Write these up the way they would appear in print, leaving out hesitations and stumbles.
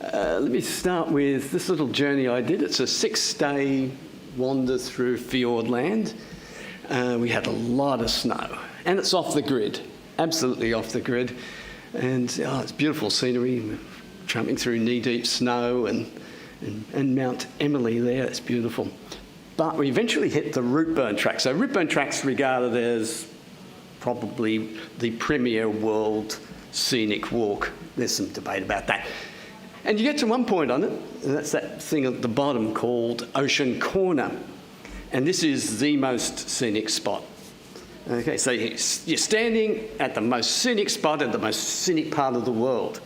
Let me start with this little journey I did. It's a 6-day wander through Fiordland. We had a lot of snow, and it's off the grid, absolutely off the grid. And it's beautiful scenery, tramping through knee-deep snow and Mount Emily there, it's beautiful. But we eventually hit the Rootburn Track. So Rootburn Track's regarded as probably the premier world scenic walk. There's some debate about that. And you get to one point on it, and that's that thing at the bottom called Ocean Corner. And this is the most scenic spot. Okay, so you're standing at the most scenic spot at the most scenic part of the world.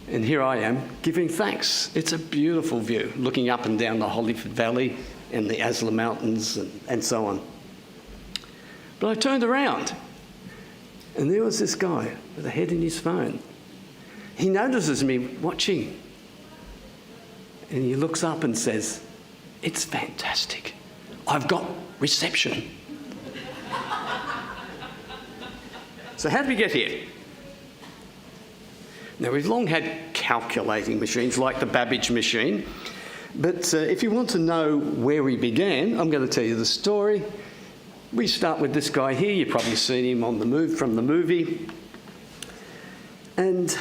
And here I am giving thanks. It's a beautiful view, looking up and down the Hollyford Valley and the Asla Mountains and so on. But I turned around, and there was this guy with a head in his phone. He notices me watching, and he looks up and says, "It's fantastic. I've got reception." So how did we get here? Now, we've long had calculating machines like the Babbage machine, but if you want to know where we began, I'm going to tell you the story. We start with this guy here. You've probably seen him on the move from the movie. And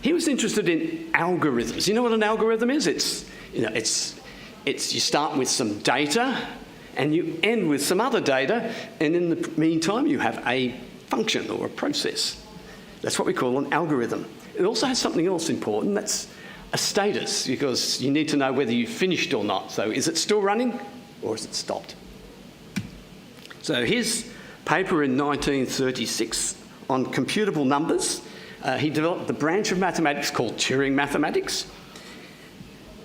he was interested in algorithms. You know what an algorithm is? It's you start with some data and you end with some other data, and in the meantime you have a function or a process. That's what we call an algorithm. It also has something else important, that's a status, because you need to know whether you've finished or not. So is it still running or is it stopped? So his paper in 1936 on computable numbers, he developed the branch of mathematics called Turing mathematics.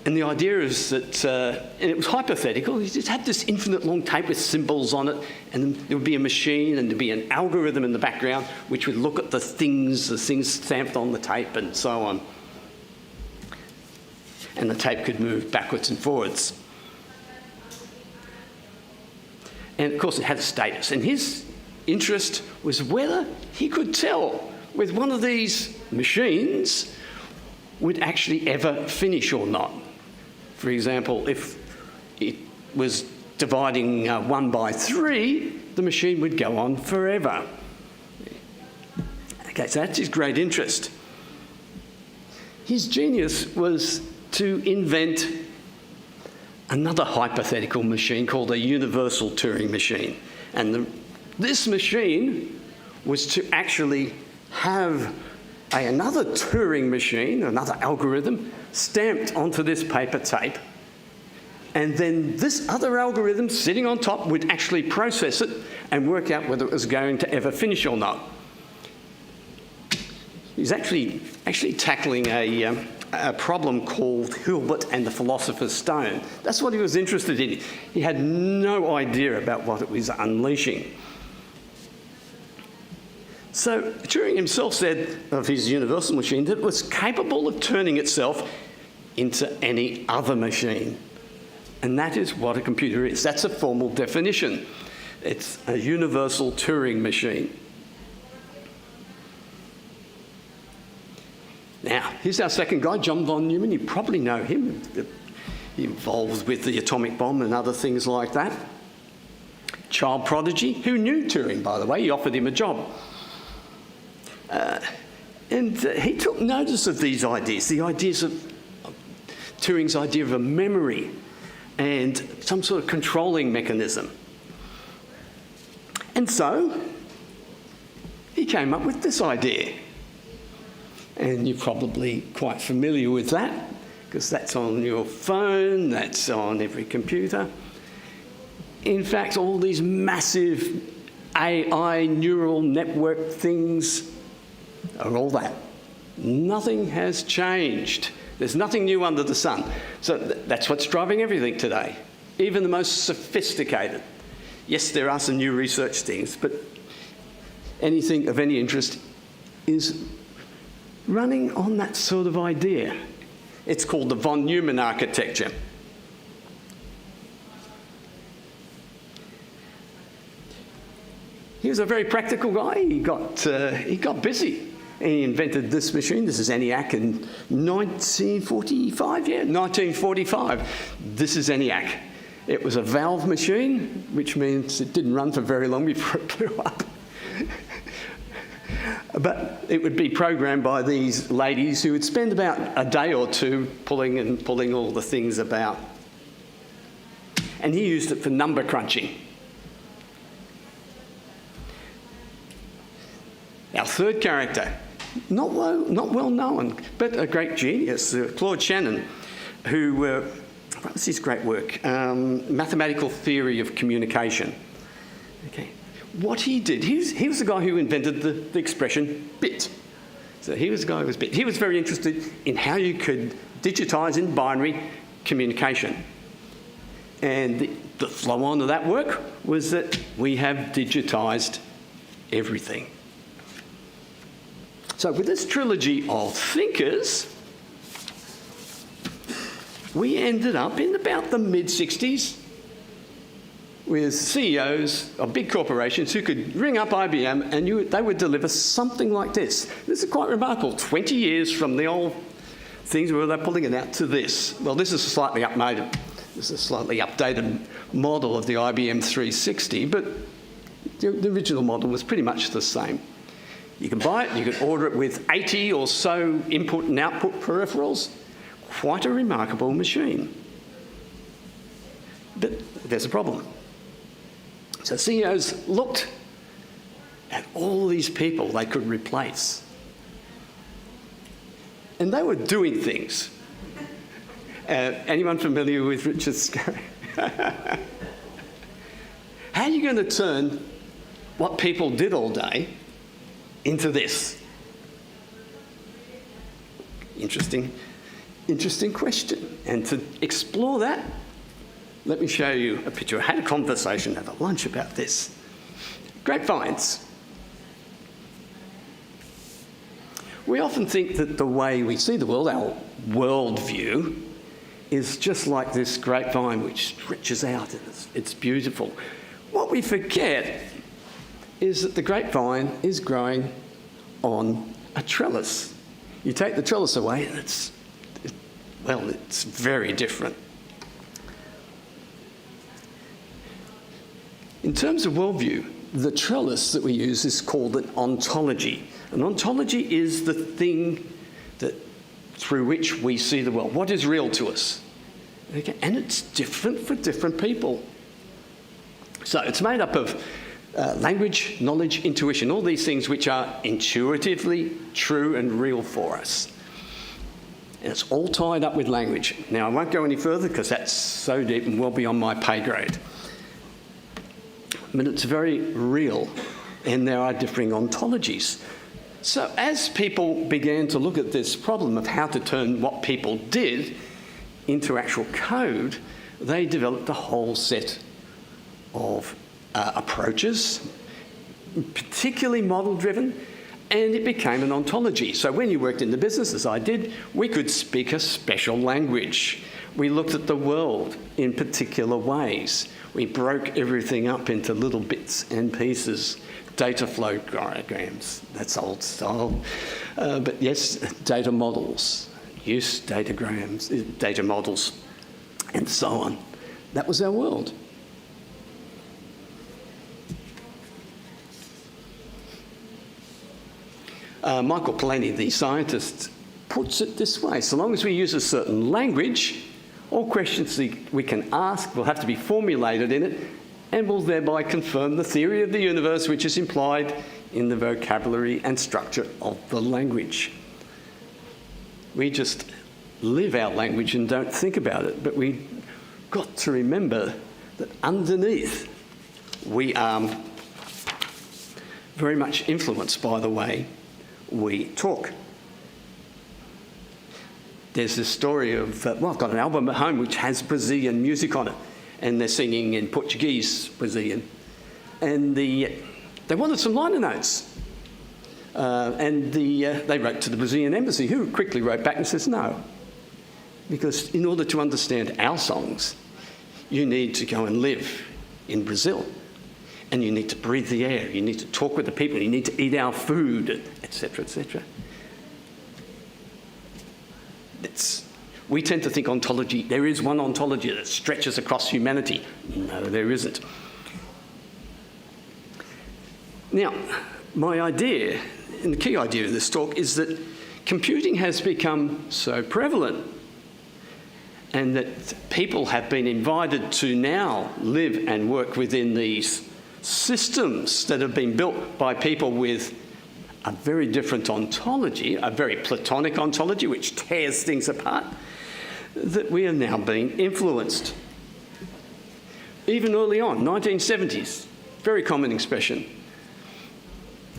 And the idea is that, and it was hypothetical, you just had this infinite long tape with symbols on it, and there would be a machine and there'd be an algorithm in the background which would look at the things stamped on the tape and so on. And the tape could move backwards and forwards. And of course it had a status. And his interest was whether he could tell whether one of these machines would actually ever finish or not. For example, if it was dividing 1 by 3, the machine would go on forever. Okay, so that's his great interest. His genius was to invent another hypothetical machine called a universal Turing machine. And this machine was to actually have another Turing machine, another algorithm, stamped onto this paper tape. And then this other algorithm sitting on top would actually process it and work out whether it was going to ever finish or not. He's actually tackling a problem called Hilbert and the Philosopher's Stone. That's what he was interested in. He had no idea about what it was unleashing. So Turing himself said of his universal machine that it was capable of turning itself into any other machine. And that is what a computer is. That's a formal definition. It's a universal Turing machine. Now, here's our second guy, John von Neumann. You probably know him. He involved with the atomic bomb and other things like that. Child prodigy, who knew Turing, by the way. He offered him a job. And he took notice of these ideas, the ideas of Turing's idea of a memory and some sort of controlling mechanism. And so he came up with this idea. And you're probably quite familiar with that, because that's on your phone, that's on every computer. In fact, all these massive AI neural network things are all that. Nothing has changed. There's nothing new under the sun. So that's what's driving everything today, even the most sophisticated. Yes, there are some new research things, but anything of any interest is running on that sort of idea. It's called the von Neumann architecture. He was a very practical guy. He got busy. And he invented this machine. This is ENIAC in 1945, 1945. This is ENIAC. It was a valve machine, which means it didn't run for very long before it blew up. But it would be programmed by these ladies who would spend about a day or two pulling all the things about. And he used it for number crunching. Our third character, not well known, but a great genius, Claude Shannon, who, what was his great work? Mathematical Theory of Communication. Okay. What he did, he was the guy who invented the expression bit. So he was the guy who was bit. He was very interested in how you could digitise in binary communication. And the flow-on of that work was that we have digitised everything. So with this trilogy of thinkers, we ended up in about the mid-60s with CEOs of big corporations who could ring up IBM and they would deliver something like this. This is quite remarkable. 20 years from the old things where they're pulling it out to this. Well, this is a slightly updated. This is a slightly updated model of the IBM 360, but the original model was pretty much the same. You can buy it, you can order it with 80 or so input and output peripherals. Quite a remarkable machine. But there's a problem. So CEOs looked at all these people they could replace. And they were doing things. Anyone familiar with Richard Scarry? How are you going to turn what people did all day into this? Interesting question. And to explore that, let me show you a picture. I had a conversation at a lunch about this. Grapevines. We often think that the way we see the world, our worldview, is just like this grapevine which stretches out and it's beautiful. What we forget is that the grapevine is growing on a trellis. You take the trellis away and it's very different. In terms of worldview, the trellis that we use is called an ontology. An ontology is the thing through which we see the world. What is real to us? Okay? And it's different for different people. So it's made up of language, knowledge, intuition, all these things which are intuitively true and real for us. And it's all tied up with language. Now, I won't go any further because that's so deep and well beyond my pay grade. But it's very real, and there are differing ontologies. So as people began to look at this problem of how to turn what people did into actual code, they developed a whole set of approaches, particularly model-driven, and it became an ontology. So when you worked in the business, as I did, we could speak a special language. We looked at the world in particular ways. We broke everything up into little bits and pieces. Data flow diagrams, that's old style. But yes, data models, use datagrams, data models, and so on. That was our world. Michael Polanyi, the scientist, puts it this way. So long as we use a certain language, all questions we can ask will have to be formulated in it and will thereby confirm the theory of the universe which is implied in the vocabulary and structure of the language. We just live our language and don't think about it, but we've got to remember that underneath we are very much influenced by the way we talk. There's this story of, I've got an album at home which has Brazilian music on it, and they're singing in Portuguese, Brazilian. And they wanted some liner notes. They wrote to the Brazilian embassy, who quickly wrote back and says, no. Because in order to understand our songs, you need to go and live in Brazil. And you need to breathe the air, you need to talk with the people, you need to eat our food, etc., etc. We tend to think ontology, there is one ontology that stretches across humanity. No, there isn't. Now, my idea, and the key idea of this talk, is that computing has become so prevalent and that people have been invited to now live and work within these systems that have been built by people with a very different ontology, a very Platonic ontology which tears things apart, that we are now being influenced. Even early on, 1970s, very common expression.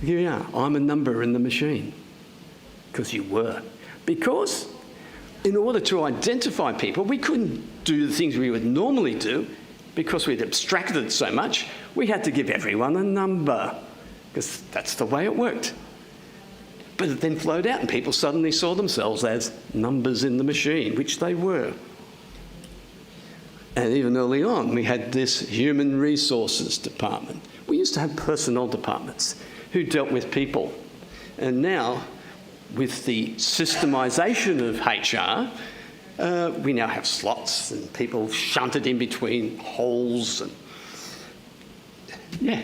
Here we are, I'm a number in the machine. Because you were. Because in order to identify people, we couldn't do the things we would normally do because we'd abstracted so much. We had to give everyone a number because that's the way it worked. But it then flowed out and people suddenly saw themselves as numbers in the machine, which they were. And even early on, we had this human resources department. We used to have personnel departments who dealt with people. And now, with the systemisation of HR, we now have slots and people shunted in between holes. And yeah.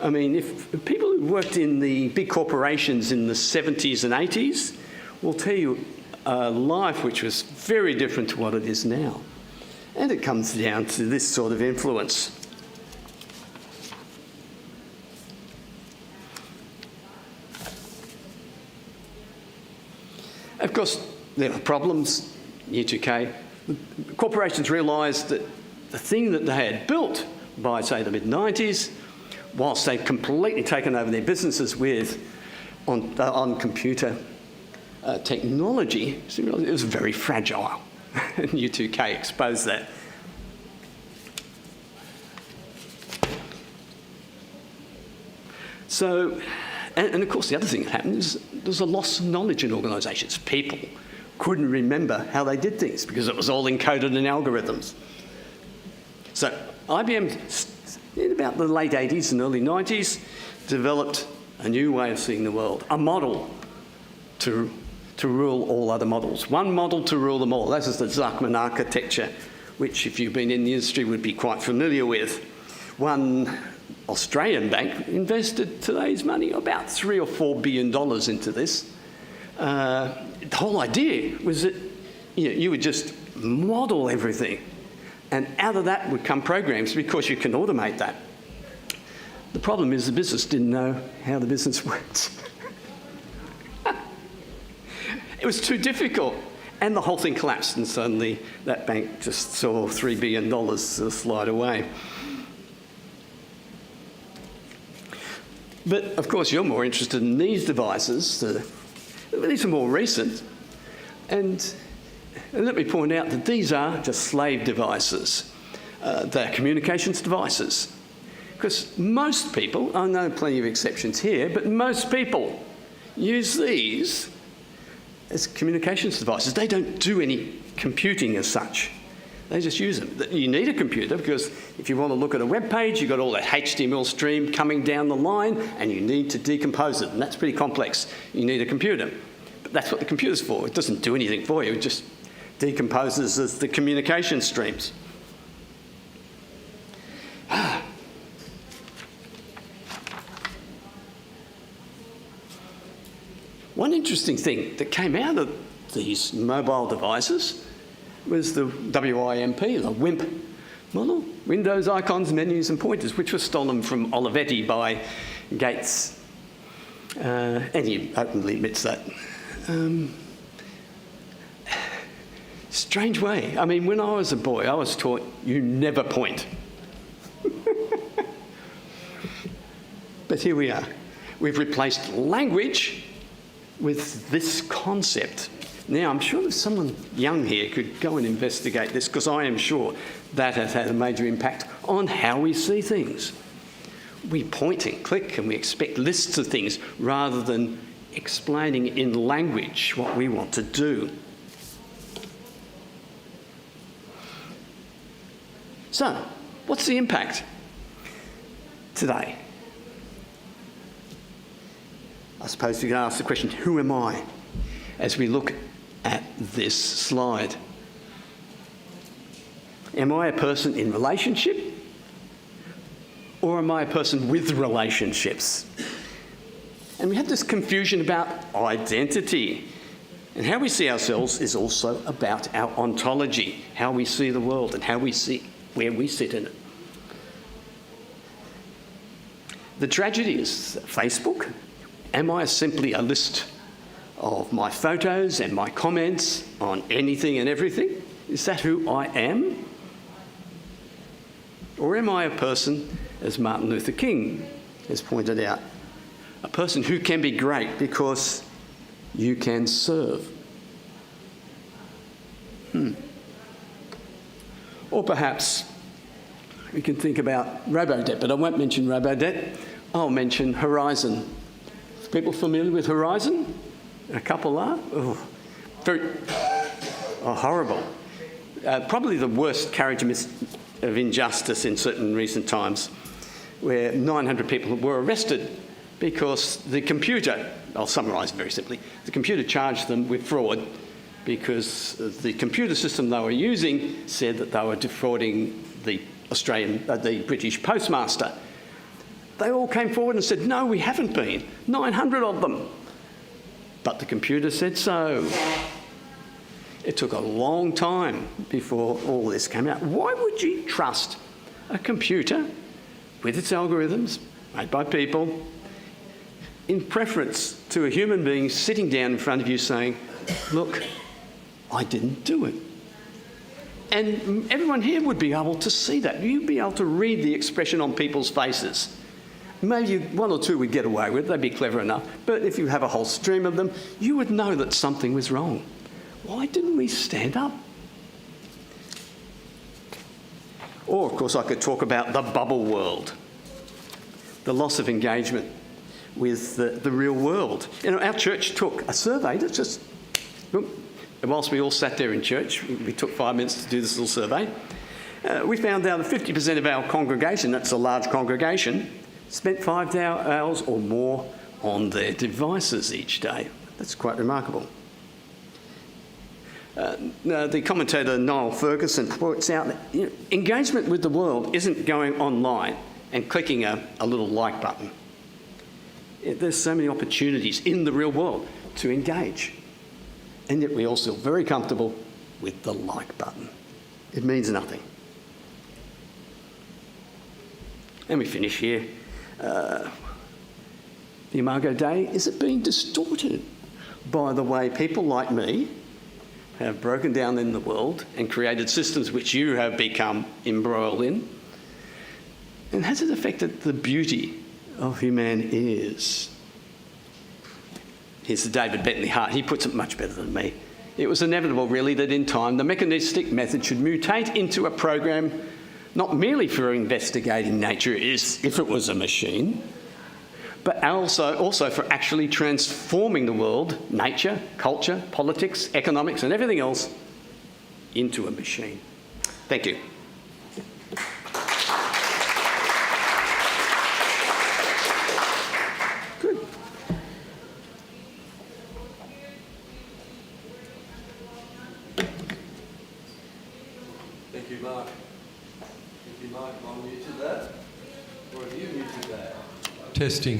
I mean, if people who worked in the big corporations in the 70s and 80s will tell you a life which was very different to what it is now. And it comes down to this sort of influence. Of course, there were problems, year 2K. Corporations realised that the thing that they had built by, say, the mid-90s, whilst they'd completely taken over their businesses with on computer technology, it was very fragile. And U2K exposed that. So, and of course the other thing that happened is there was a loss of knowledge in organisations. People couldn't remember how they did things because it was all encoded in algorithms. So IBM, in about the late 80s and early 90s, developed a new way of seeing the world, a model to rule all other models. One model to rule them all. This is the Zuckman architecture, which if you've been in the industry would be quite familiar with. One Australian bank invested today's money about $3 or $4 billion into this. The whole idea was that you would just model everything. And out of that would come programs because you can automate that. The problem is the business didn't know how the business worked. It was too difficult. And the whole thing collapsed and suddenly that bank just saw $3 billion slide away. But of course you're more interested in these devices. These are more recent. And let me point out that these are just slave devices. They're communications devices. Because most people, I know plenty of exceptions here, but most people use these as communications devices. They don't do any computing as such. They just use them. You need a computer because if you want to look at a web page, you've got all that HTML stream coming down the line and you need to decompose it, and that's pretty complex. You need a computer. But that's what the computer's for. It doesn't do anything for you. It just decomposes as the communication streams. One interesting thing that came out of these mobile devices was the WIMP, the WIMP model, Windows, icons, menus and pointers, which was stolen from Olivetti by Gates. And he openly admits that. Strange way. I mean, when I was a boy, I was taught you never point. But here we are. We've replaced language with this concept. Now, I'm sure that someone young here could go and investigate this because I am sure that has had a major impact on how we see things. We point and click and we expect lists of things rather than explaining in language what we want to do. So, what's the impact? today? I suppose we can ask the question, who am I? As we look at this slide. Am I a person in relationship? Or am I a person with relationships? And we have this confusion about identity. And how we see ourselves is also about our ontology, how we see the world and how we see where we sit in it. The tragedy is Facebook. Am I simply a list of my photos and my comments on anything and everything? Is that who I am? Or am I a person, as Martin Luther King has pointed out, a person who can be great because you can serve? Or perhaps we can think about robo-debt, but I won't mention robo-debt. I'll mention Horizon. People familiar with Horizon? A couple are? Horrible. Probably the worst character of injustice in certain recent times, where 900 people were arrested because the computer, I'll summarise very simply, the computer charged them with fraud because the computer system they were using said that they were defrauding the British postmaster. They all came forward and said, no, we haven't been. 900 of them. But the computer said so. It took a long time before all this came out. Why would you trust a computer with its algorithms made by people in preference to a human being sitting down in front of you saying, look, I didn't do it? And everyone here would be able to see that. You'd be able to read the expression on people's faces. Maybe one or two would get away with it, they'd be clever enough. But if you have a whole stream of them, you would know that something was wrong. Why didn't we stand up? Or, of course, I could talk about the bubble world, the loss of engagement with the real world. You know, our church took a survey that just, whilst we all sat there in church, we took 5 minutes to do this little survey. We found out that 50% of our congregation, that's a large congregation, spent 5 hours or more on their devices each day. That's quite remarkable. The commentator Niall Ferguson points out that engagement with the world isn't going online and clicking a little like button. There's so many opportunities in the real world to engage. And yet we all feel very comfortable with the like button. It means nothing. And we finish here. The Imago Dei, is it being distorted by the way people like me have broken down in the world and created systems which you have become embroiled in? And has it affected the beauty of who man is? Here's the David Bentley Hart. He puts it much better than me. It was inevitable, really, that in time the mechanistic method should mutate into a program not merely for investigating nature as if it was a machine, but also for actually transforming the world, nature, culture, politics, economics, and everything else into a machine. Thank you. Good. Thank you, Mark. Thank you, Mark. I'm new to that. Or are you new to that? Testing.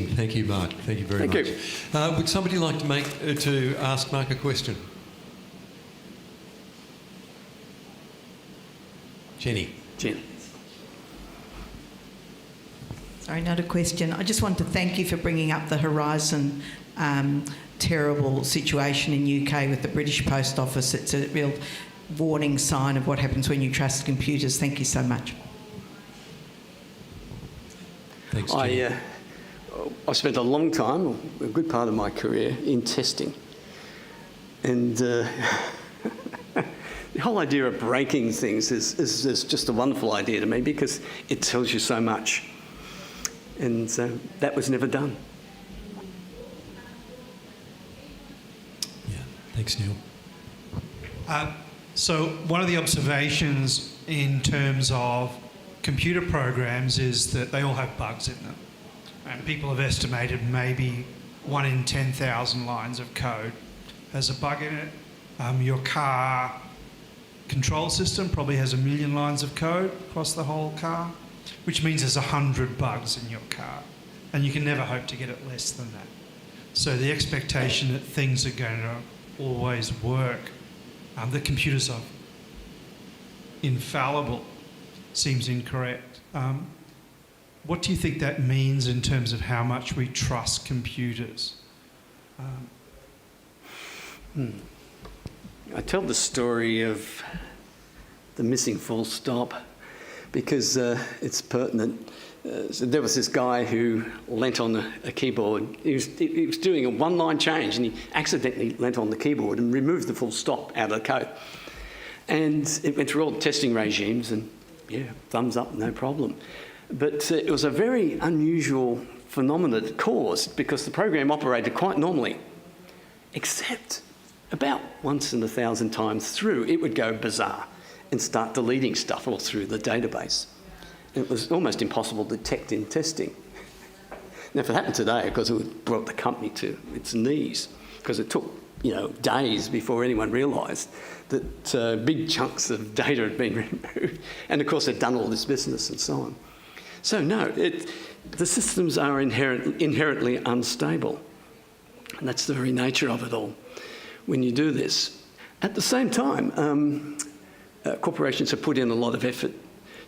Thank you, Mark. Thank you very much. Thank you. Would somebody like to ask Mark a question? Jenny. Sorry, not a question. I just want to thank you for bringing up the Horizon terrible situation in UK with the British Post Office. It's a real warning sign of what happens when you trust computers. Thank you so much. Thanks, Jenny. I spent a long time, a good part of my career, in testing. And the whole idea of breaking things is just a wonderful idea to me because it tells you so much. And that was never done. Yeah, thanks, Neil. So one of the observations in terms of computer programs is that they all have bugs in them. And people have estimated maybe 1 in 10,000 lines of code has a bug in it. Your car control system probably has 1 million lines of code across the whole car, which means there's 100 bugs in your car. And you can never hope to get it less than that. So the expectation that things are going to always work, that computers are infallible, seems incorrect. What do you think that means in terms of how much we trust computers? I tell the story of the missing full stop because it's pertinent. So there was this guy who leant on a keyboard. He was doing a one-line change and he accidentally leant on the keyboard and removed the full stop out of the code. And it went through all the testing regimes and, yeah, thumbs up, no problem. But it was a very unusual phenomenon it caused because the program operated quite normally, except about once in 1,000 times through, it would go bizarre and start deleting stuff all through the database. It was almost impossible to detect in testing. Now, if it happened today, of course, it would have brought the company to its knees because it took, days before anyone realised that big chunks of data had been removed. And, of course, they'd done all this business and so on. So, no, the systems are inherently unstable. And that's the very nature of it all when you do this. At the same time, corporations have put in a lot of effort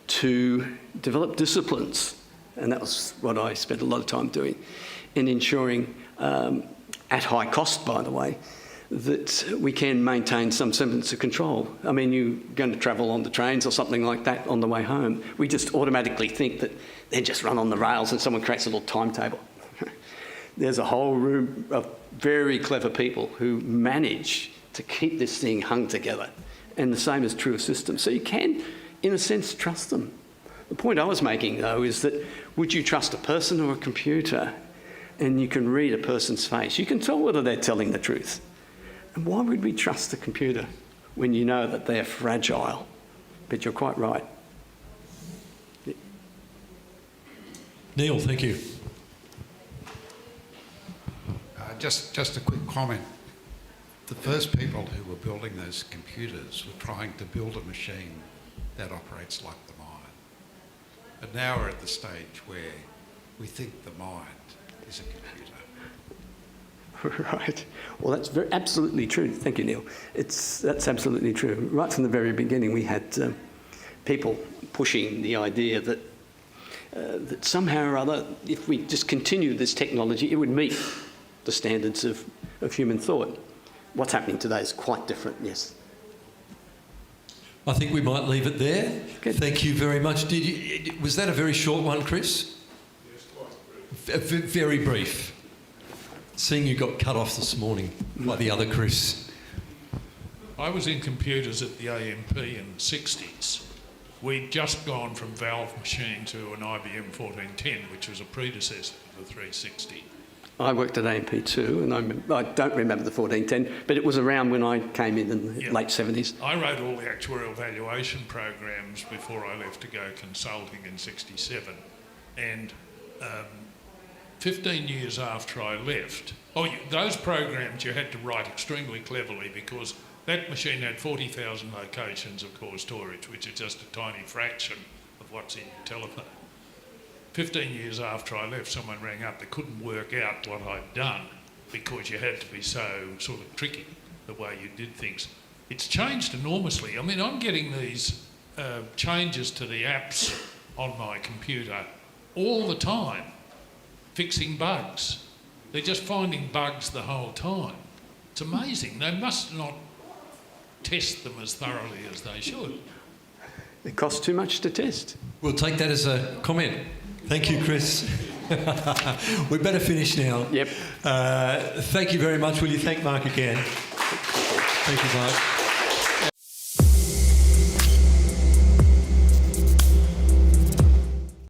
to develop disciplines, and that was what I spent a lot of time doing, in ensuring, at high cost, by the way, that we can maintain some semblance of control. I mean, you're going to travel on the trains or something like that on the way home. We just automatically think that they just run on the rails and someone creates a little timetable. There's a whole room of very clever people who manage to keep this thing hung together. And the same is true of systems. So you can, in a sense, trust them. The point I was making, though, is that would you trust a person or a computer? And you can read a person's face. You can tell whether they're telling the truth. And why would we trust a computer when you know that they're fragile? But you're quite right. Neil, thank you. Just a quick comment. The first people who were building those computers were trying to build a machine that operates like the mind. But now we're at the stage where we think the mind is a computer. Right. Well, that's absolutely true. Thank you, Neil. That's absolutely true. Right from the very beginning, we had people pushing the idea that that somehow or other, if we just continue this technology, it would meet the standards of human thought. What's happening today is quite different, yes. I think we might leave it there. Good. Thank you very much. Was that a very short one, Chris? Yes, quite brief. Very brief. Seeing you got cut off this morning by the other Chris. I was in computers at the AMP in the 60s. We'd just gone from valve machine to an IBM 1410, which was a predecessor to the 360. I worked at AMP too, and I don't remember the 1410, but it was around when I came in the late 70s. I wrote all the actuarial valuation programs before I left to go consulting in 67. And 15 years after I left, those programs you had to write extremely cleverly because that machine had 40,000 locations of core storage, which is just a tiny fraction of what's in your telephone. 15 years after I left, someone rang up. They couldn't work out what I'd done because you had to be so sort of tricky the way you did things. It's changed enormously. I mean, I'm getting these changes to the apps on my computer all the time, fixing bugs. They're just finding bugs the whole time. It's amazing. They must not test them as thoroughly as they should. It costs too much to test. We'll take that as a comment. Thank you, Chris. We better finish now. Yep. Thank you very much. Will you thank Mark again? Thank you, Mark.